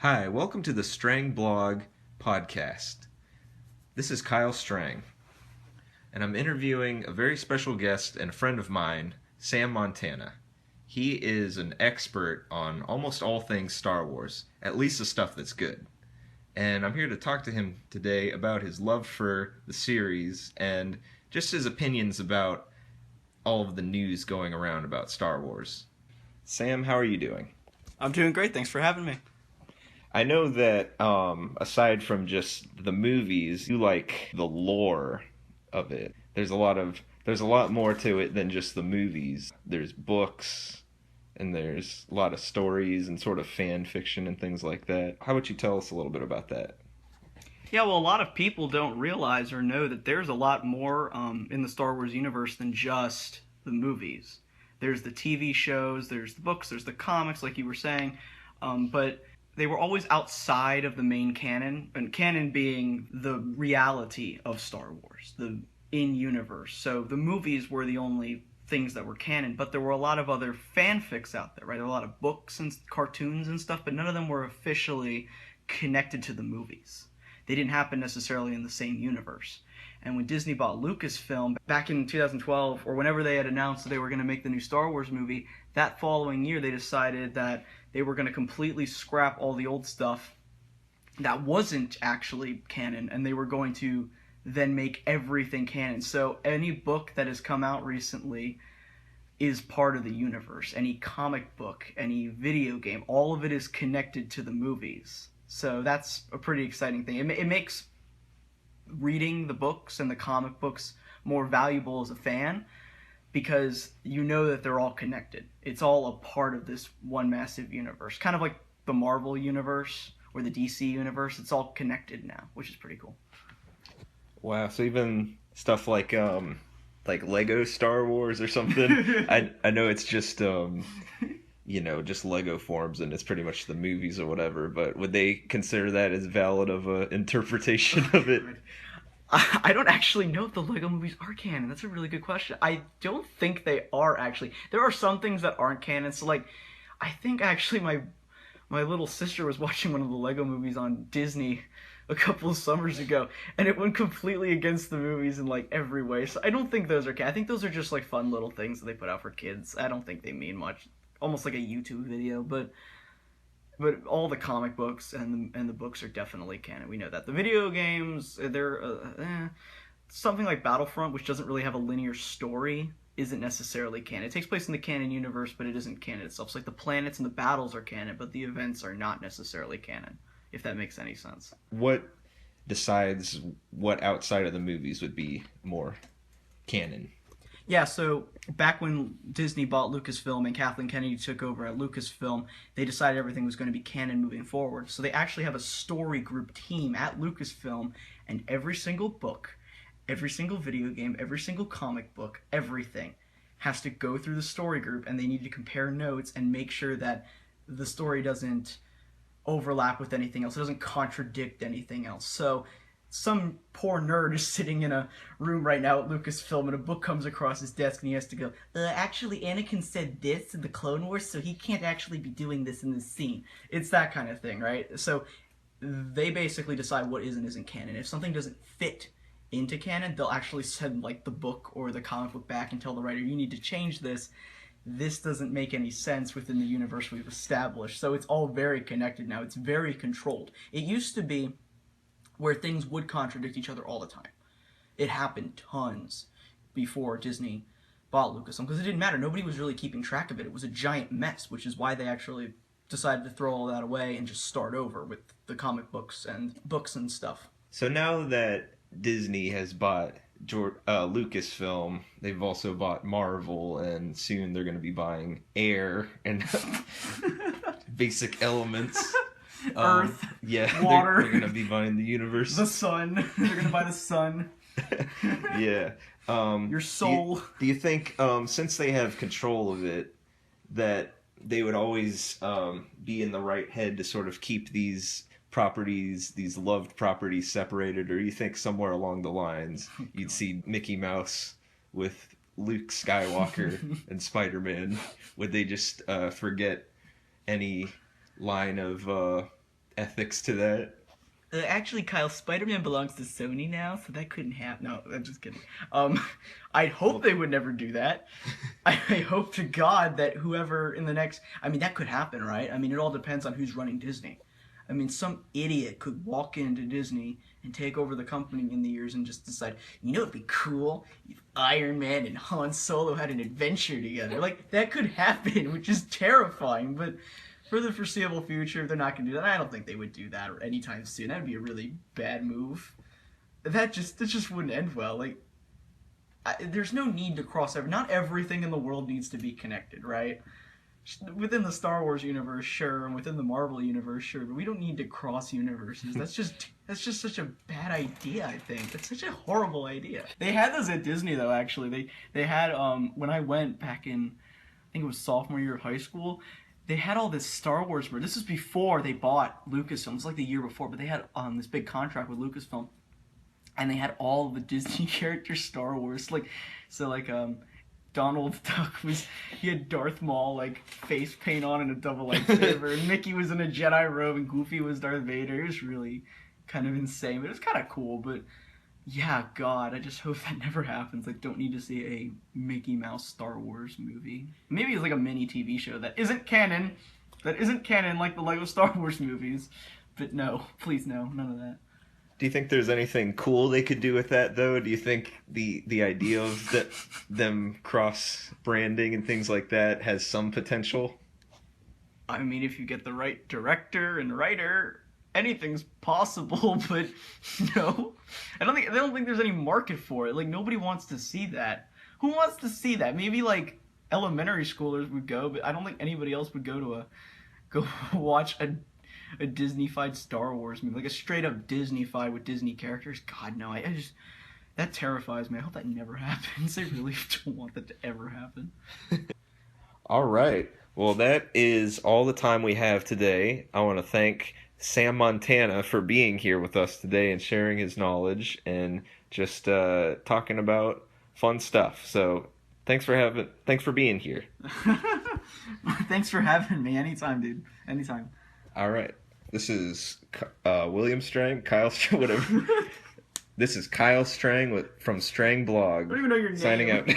Hi, welcome to the Strangblog podcast. This is Kyle Strang, and I'm interviewing a very special guest and a friend of mine, Sam Montana. He is an expert on almost all things Star Wars, at least the stuff that's good. And I'm here to talk to him today about his love for the series and just his opinions about all of the news going around about Star Wars. Sam, how are you doing? I'm doing great. Thanks for having me. I know that aside from just the movies, you like the lore of it. There's a lot more to it than just the movies. There's books and there's a lot of stories and sort of fan fiction and things like that. How about you tell us a little bit about that? Yeah, well, a lot of people don't realize or know that there's a lot more in the Star Wars universe than just the movies. There's the TV shows, there's the books, there's the comics, like you were saying, but they were always outside of the main canon, and canon being the reality of Star Wars, the in-universe. So the movies were the only things that were canon, but there were a lot of other fanfics out there, right? There were a lot of books and cartoons and stuff, but none of them were officially connected to the movies. They didn't happen necessarily in the same universe. And when Disney bought Lucasfilm back in 2012, or whenever they had announced that they were going to make the new Star Wars movie, that following year they decided that they were going to completely scrap all the old stuff that wasn't actually canon, and they were going to then make everything canon. So any book that has come out recently is part of the universe. Any comic book, any video game, all of it is connected to the movies. So that's a pretty exciting thing. It makes reading the books and the comic books more valuable as a fan, because you know that they're all connected. It's all a part of this one massive universe. Kind of like the Marvel universe or the DC universe. It's all connected now, which is pretty cool. Wow, so even stuff like Lego Star Wars or something. I know it's just just Lego forms and it's pretty much the movies or whatever, but would they consider that as valid of an interpretation of it? I don't actually know if the Lego movies are canon. That's a really good question. I don't think they are, actually. There are some things that aren't canon. So, I think actually my little sister was watching one of the Lego movies on Disney a couple of summers ago, and it went completely against the movies in, every way. So I don't think those are canon. I think those are just, fun little things that they put out for kids. I don't think they mean much. Almost like a YouTube video, but all the comic books and the books are definitely canon. We know that. The video games, they're something like Battlefront, which doesn't really have a linear story, isn't necessarily canon. It takes place in the canon universe, but it isn't canon itself. So the planets and the battles are canon, but the events are not necessarily canon, if that makes any sense. What decides what outside of the movies would be more canon? Yeah, so back when Disney bought Lucasfilm and Kathleen Kennedy took over at Lucasfilm, they decided everything was going to be canon moving forward. So they actually have a story group team at Lucasfilm, and every single book, every single video game, every single comic book, everything has to go through the story group, and they need to compare notes and make sure that the story doesn't overlap with anything else. It doesn't contradict anything else. So some poor nerd is sitting in a room right now at Lucasfilm, and a book comes across his desk, and he has to go, actually, Anakin said this in the Clone Wars, so he can't actually be doing this in this scene. It's that kind of thing, right? So they basically decide what is and isn't canon. If something doesn't fit into canon, they'll actually send, the book or the comic book back and tell the writer, you need to change this. This doesn't make any sense within the universe we've established. So it's all very connected now. It's very controlled. It used to be where things would contradict each other all the time. It happened tons before Disney bought Lucasfilm, because it didn't matter. Nobody was really keeping track of it. It was a giant mess, which is why they actually decided to throw all that away and just start over with the comic books and stuff. So now that Disney has bought Lucasfilm, they've also bought Marvel, and soon they're going to be buying Air and Basic Elements. Earth, water. They're going to be buying the universe. The sun. They're going to buy the sun. Yeah. Your soul. Do you think, since they have control of it, that they would always be in the right head to sort of keep these properties, these loved properties, separated? Or you think somewhere along the lines you'd see Mickey Mouse with Luke Skywalker and Spider-Man? Would they just forget any line of ethics to that. Actually, Kyle, Spider-Man belongs to Sony now, so that couldn't happen. No, I'm just kidding. I hope they would never do that. I hope to God that whoever in the next... I mean, that could happen, right? I mean, it all depends on who's running Disney. I mean, some idiot could walk into Disney and take over the company in the years and just decide, you know, it'd be cool if Iron Man and Han Solo had an adventure together. Like, that could happen, which is terrifying, but... For the foreseeable future, they're not going to do that. I don't think they would do that anytime soon. That would be a really bad move. That just wouldn't end well. Like, there's no need to cross over. Not everything in the world needs to be connected, right? Within the Star Wars universe, sure, and within the Marvel universe, sure, but we don't need to cross universes. That's just such a bad idea, I think. That's such a horrible idea. They had those at Disney, though, actually. They had, when I went back in, I think it was sophomore year of high school, they had all this Star Wars. This was before they bought Lucasfilm. It was like the year before, but they had this big contract with Lucasfilm, and they had all of the Disney characters Star Wars. Donald Duck he had Darth Maul face paint on and a double lightsaber, and Mickey was in a Jedi robe, and Goofy was Darth Vader. It was really kind of insane, but it was kind of cool. But yeah, God, I just hope that never happens. Don't need to see a Mickey Mouse Star Wars movie. Maybe it's like a mini TV show that isn't canon like the Lego Star Wars movies. But no, please no, none of that. Do you think there's anything cool they could do with that, though? Do you think the idea of them cross-branding and things like that has some potential? I mean, if you get the right director and writer... anything's possible, but no. I don't think there's any market for it. Nobody wants to see that. Who wants to see that? Maybe elementary schoolers would go, but I don't think anybody else would go watch a Disney-fied Star Wars movie, a straight up Disney-fied with Disney characters. God no, I just that terrifies me. I hope that never happens. I really don't want that to ever happen. All right. Well, that is all the time we have today. I want to thank Sam Montana for being here with us today and sharing his knowledge and just talking about fun stuff. So thanks for being here. Thanks for having me. Anytime, dude. Anytime. All right. This is William Strang, Kyle Strang, whatever. This is Kyle Strang from Strangblog. I don't even know your name. Signing out.